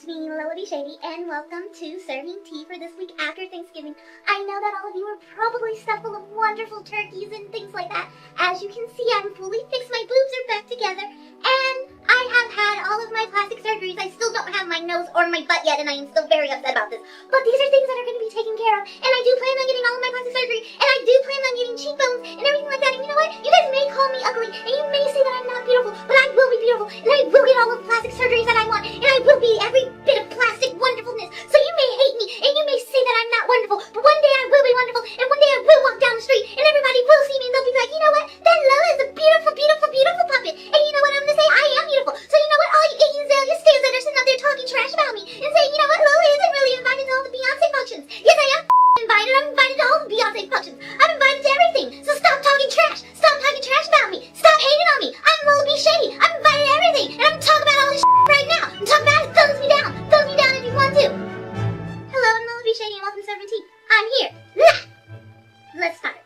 It's me, Lily Shady, and welcome to Serving Tea for this week after Thanksgiving. I know that all of you are probably stuffed full of wonderful turkeys and things like that. As you can see, I'm fully fixed, my boobs are back together, and I have had all of my plastic surgeries. I still don't have my nose or my butt yet, and I am still very upset about this. But these are things that are going to be taken care of, and I do plan on getting all of my plastic surgery, and I do plan on getting cheekbones and everything like that. And you know what? You guys may call me ugly, and you may say that I'm not beautiful, but I will be beautiful, and I will get all of the plastic surgeries that I want, and I will be every bit of plastic wonderfulness. So you may hate me, and you may say that I'm not wonderful, but one day I will be wonderful, and one day I will walk down the street, and everybody will see me, and they'll be like, you know what? That Lola is a beautiful, beautiful, beautiful puppet. And you know what I'm going to say? I am beautiful. So you know what? All you Azalea stands that are sitting out there talking trash about me and saying, you know what? Lola isn't really invited to all the Beyonce functions. Yes, I am invited. I'm invited to all the Beyonce functions. I'm invited to everything. So stop talking trash. Stop talking trash about me. Stop hating on me. I'm Lola B. Shady. I'm invited to everything. And I'm talking about all this right now. I'm talking about it. Thumbs me down. Thumbs me down if you want to. Hello, I'm Lola B. Shady, and welcome to Serving Tea. I'm here. Let's start.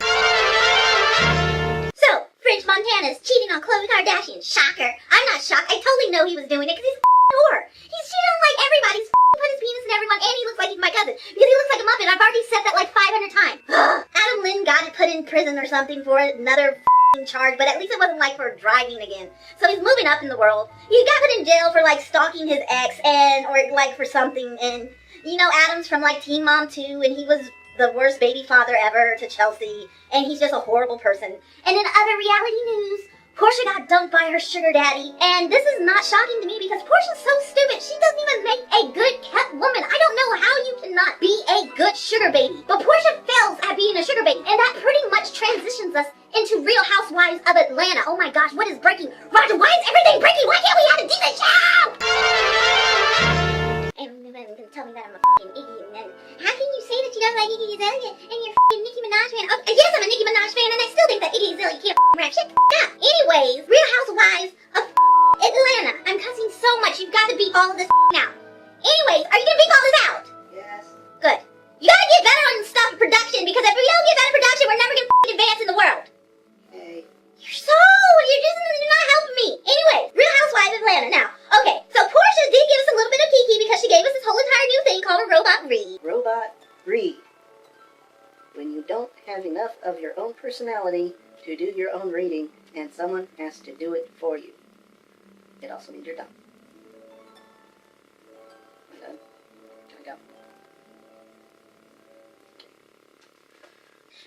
So, French Montana's cheating on Khloe Kardashian. Shocker. I'm not shocked. I totally know he was doing it because he's a whore. He's cheating on like everybody. He's put his penis in everyone, and he looks like he's my cousin because he looks like a Muppet. I've already said that like 500 times. Adam Lynn got put in prison or something for another charge, but at least it wasn't like for driving again. So he's moving up in the world. He got put in jail for like stalking his ex or like for something, and you know Adam's from like Teen Mom 2, and he was the worst baby father ever to Chelsea, and he's just a horrible person. And in other reality news, Portia got dumped by her sugar daddy, and this is not shocking to me because Portia's so stupid. She doesn't even make a good kept woman. I don't know how you cannot be a good sugar baby. But Portia fails at being a sugar baby, and that pretty much transitions us into Real Housewives of Atlanta. Oh my gosh, what is breaking? Roger, why is everything breaking? Why can't we have a decent show? Everyone's gonna tell me that I'm a f***ing idiot, and how can you say that you don't like Iggy Azalea and you're f***ing Nicki Minaj fan? Oh, yes, I'm a Nicki Minaj fan, and I still think that Iggy Azalea can't f***ing rap shit up. Anyways, Real Housewives of Atlanta. I'm cussing so much, you've got to beep all of this now. Anyways, are you gonna beep all this out? Yes. Good. You gotta get better on stuff production, because if we don't get better production, we're never gonna f***ing advance in the world. Hey. You're not helping me. Anyway, Real Housewives of Atlanta. Now, okay, so Portia did give us a little bit of kiki because she gave us this whole entire new thing called a robot read. Robot read. When you don't have enough of your own personality to do your own reading, and someone has to do it for you. It also means you're dumb. I'm done. Can I go?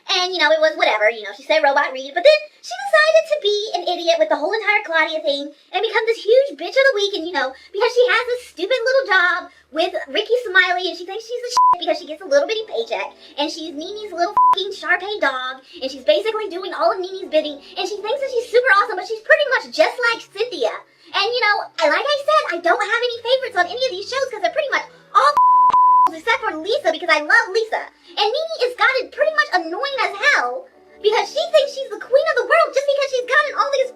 And, you know, it was whatever, you know, she said robot read, but then she decided to be an idiot with the whole entire Claudia thing and become this huge bitch of the week, and, you know, because she has this stupid little job with Ricky Smiley, and she thinks she's the shit because she gets a little bitty paycheck, and she's Nini's little f***ing Shar-Pei dog, and she's basically doing all of Nini's bidding, and she thinks that she's super awesome, but she's pretty much just like Cynthia. And, you know, like I said, I don't have any favorites on any of these shows because they're pretty much all except for Lisa, because I love Lisa. And Nene has gotten pretty much annoying as hell because she thinks she's the queen of the world just because she's gotten all these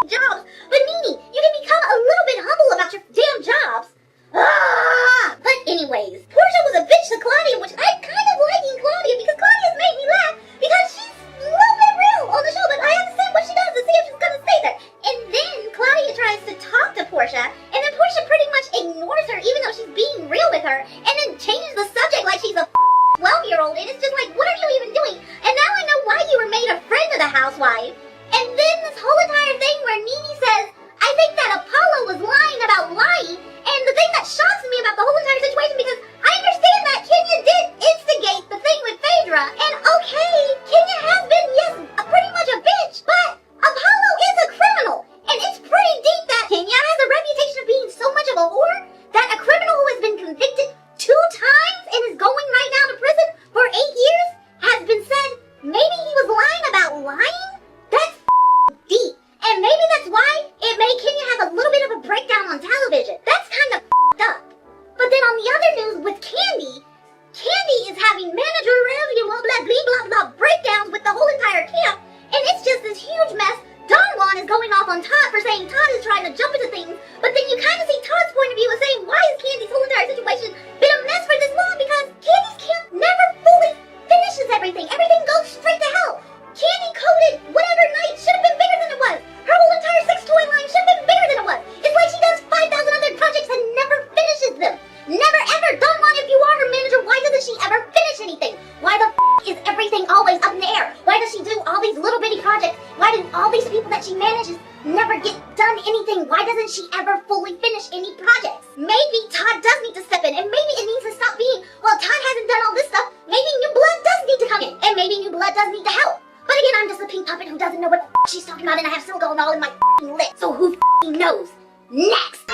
jobs. But Nene, you can become a little bit humble about your damn jobs. But anyways, Portia was a bitch to Claudia, which I'm kind of liking Claudia because Claudia's made me laugh because she's a little bit real on the show, but I have to see what she does to see if she's gonna stay there. And then Claudia tries to talk to Portia, and then Portia pretty much ignores her even though she's being real with her, and then changes the subject like she's a 12-year-old, and it's just like, what are you even doing? And now I know why you were made a friend of the housewife. And then this whole entire thing where Nene says, I think that Apollo was lying about lying, and the thing that shocks me about the whole entire situation, because I understand that Kenya did instigate the thing with Phaedra, and okay, Kenya has been, yes, pretty much a bitch, but Apollo is a criminal, and it's pretty deep that Kenya has a reputation of being so much of a whore that a criminal who has been convicted 2 times and is going right now to prison for 8 years has been said maybe he was lying about lying? That's deep. And maybe that's why it made Kenya have a little bit of a breakdown on television. That's kind of up. But then on the other news with Candy, Candy is having managerial blah blah blah blah breakdowns with the whole entire camp, and it's just this huge mess. Don Juan is going off on Todd for saying Todd is trying to jump into things, but then you kind of see Todd's point of view of saying, why is Candy's whole entire situation been a mess for this long? Because Candy's camp never fully finishes everything. Everything goes straight to hell. Candy coded whatever night should have been bigger than it was. Her whole entire sex toy line should have been bigger than it was. It's like she does 5,000 other projects and never finishes them. get done anything? Why doesn't she ever fully finish any projects? Maybe Todd does need to step in, and maybe it needs to stop being, well, Todd hasn't done all this stuff. Maybe new blood does need to come in, and maybe new blood does need to help. But again, I'm just a pink puppet who doesn't know what the she's talking about, and I have silicone all in my lip. So who knows? Next!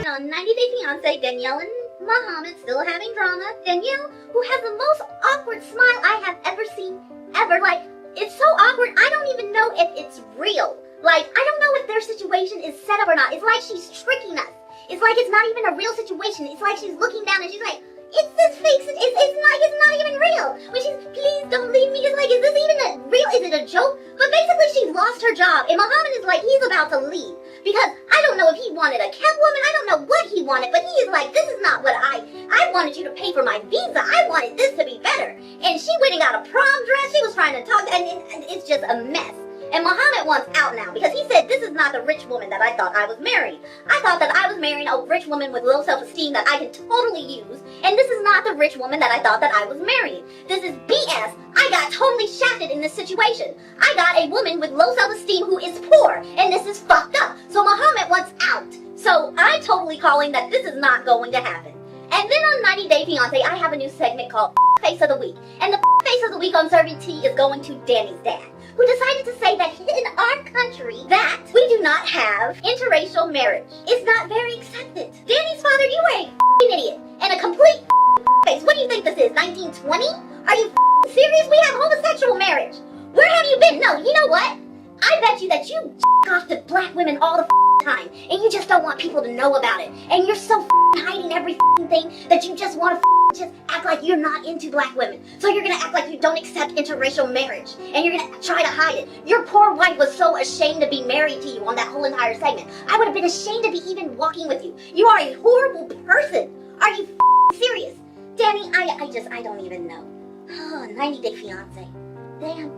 On 90 Day Fiance, Danielle and Muhammad still having drama. Danielle, who has the most awkward smile I have ever seen, ever. Like, it's so awkward, I don't even know if it's real. Like, I don't know if their situation is set up or not. It's like she's tricking us. It's like it's not even a real situation. It's like she's looking down and she's like, it's this fake, it's not even real. When she's, please don't leave me, it's like, is this even a real, is it a joke? But basically she's lost her job, and Muhammad is like, he's about to leave. Because I don't know if he wanted a kept woman, I don't know what he wanted, but he is like, this is not what I wanted you to pay for my visa, I wanted this to be better. And she went and got a prom dress, she was trying to talk, and it's just a mess. And Muhammad wants out now because he said, this is not the rich woman that I thought I was marrying. I thought that I was marrying a rich woman with low self-esteem that I could totally use. And this is not the rich woman that I thought that I was marrying. This is BS. I got totally shafted in this situation. I got a woman with low self-esteem who is poor. And this is fucked up. So Muhammad wants out. So I'm totally calling that this is not going to happen. And then on 90 Day Fiance, I have a new segment called Face of the Week. And the Face of the Week on Serving Tea is going to Danny's dad, who decided to say that in our country that we do not have interracial marriage. It's not very accepted. Danny's father, you are a idiot and a complete face. What do you think this is, 1920? Are you serious? We have homosexual marriage. Where have you been? No, you know what? I bet you that you off to black women all the time, and you just don't want people to know about it. And you're so hiding every thing that you just want to just act like you're not into black women. So you're gonna act like you don't accept interracial marriage, and you're gonna try to hide it. Your poor wife was so ashamed to be married to you on that whole entire segment. I would have been ashamed to be even walking with you. You are a horrible person. Are you serious? Danny, I don't even know. Oh, 90 Day Fiance. Damn.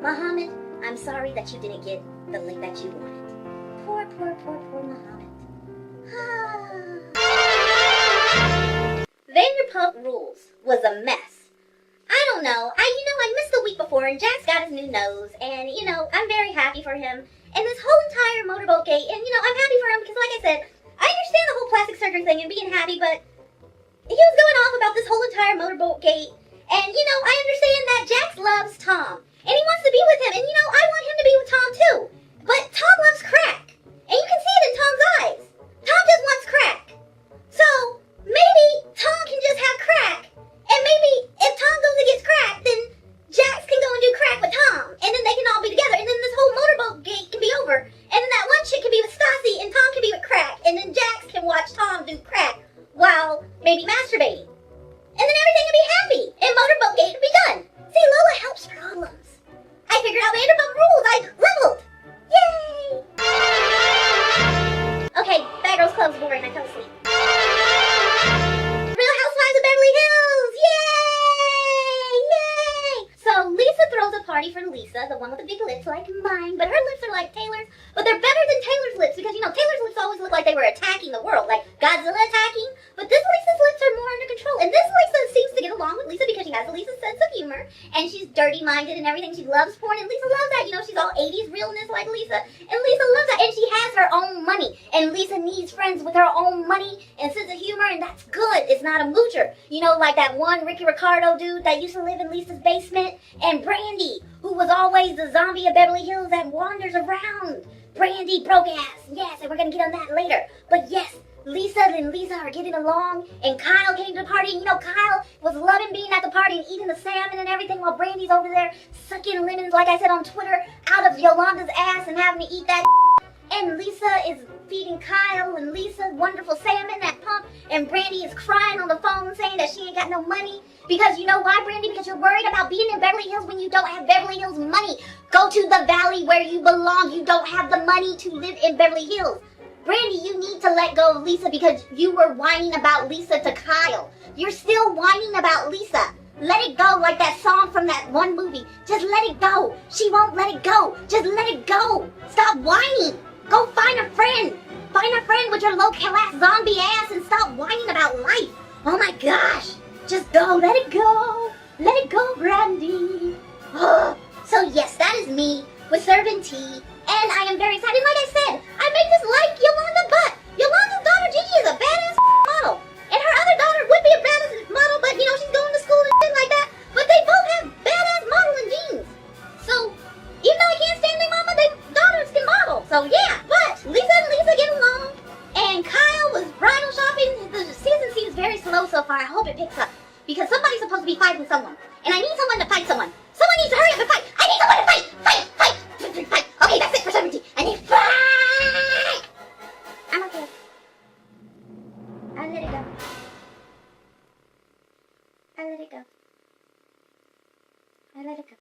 Muhammad, I'm sorry that you didn't get the link that you wanted. Poor Muhammad. Vanderpump Rules was a mess. I don't know. I missed the week before, and Jack's got his new nose, and, I'm very happy for him. And this whole entire motorboat gate, and, I'm happy for him because, like I said, I understand the whole plastic surgery thing and being happy, but he was going off about this whole entire motorboat gate. And, I understand that Jax loves Tom, and he wants to be with him, and, I want him to be with Tom, too. But Tom loves crack, and you can see it in Tom's eyes. Tom just wants crack. So, maybe Tom can just have crack, and maybe if Tom goes and gets crack, then Jax can go and do crack with Tom, and then they can all be together, and then this whole motorboat gate can be over, and then that one chick can be with Stassi, and Tom can be with crack, and then Jax can watch Tom do crack while maybe masturbating. And then everything will be happy, and motorboat gate will be done. See, Lola helps problems. I figured out Vanderpump Rules. I leveled. Yay! Okay, Bad Girls Club's boring. I fell asleep. Real Housewives of Beverly Hills. Yay! So Lisa throws a party for Lisa, the one with the big lips like mine, but her lips are like Taylor's, but they're better than Taylor's lips because, Taylor's lips always look like they were attacking the world, like Godzilla attacking, but this Lisa's lips are more under control, and this Lisa seems to get along with Lisa because she has a Lisa sense of humor, and she's dirty-minded and everything. She loves porn, and Lisa loves that. She's all 80s realness like Lisa, and Lisa loves that, and she has her own money, and Lisa needs friends with her own money and sense of humor, and that's good. It's not a moocher. Like that one Ricky Ricardo dude that used to live in Lisa's basement, and Brandy, who was always the zombie of Beverly Hills that wanders around. Brandy broke ass, yes, and we're gonna get on that later. But yes, Lisa and Lisa are getting along, and Kyle came to the party, and Kyle was loving being at the party and eating the salmon and everything while Brandy's over there sucking lemons, like I said on Twitter, out of Yolanda's ass and having to eat that. And Lisa is feeding Kyle and Lisa wonderful salmon at Pump, and Brandy is crying on the phone saying that she ain't got no money. Because you know why, Brandy? Because you're worried about being in Beverly Hills when you don't have Beverly Hills money. Go to the valley where you belong. You don't have the money to live in Beverly Hills. Brandy, you need to let go of Lisa because you were whining about Lisa to Kyle. You're still whining about Lisa. Let it go like that song from that one movie. Just let it go. She won't let it go. Just let it go. Stop whining. Go find a friend. Find a friend with your low-class zombie ass and stop whining about life. Oh my gosh. Just go. Let it go. Let it go, Brandy. Oh. So yes, that is me. was serving tea, and I am very excited. Like I said, I made this like Yolanda, but Yolanda's daughter Gigi is a badass model, and her other daughter would be a badass model, but you know she's going to school and shit like that. But they both have badass modeling genes. So even though I can't stand their mama, their daughters can model. So yeah, but Lisa and Lisa get along, and Kyle was bridal shopping. The season seems very slow so far. I hope it picks up because somebody's supposed to be fighting someone.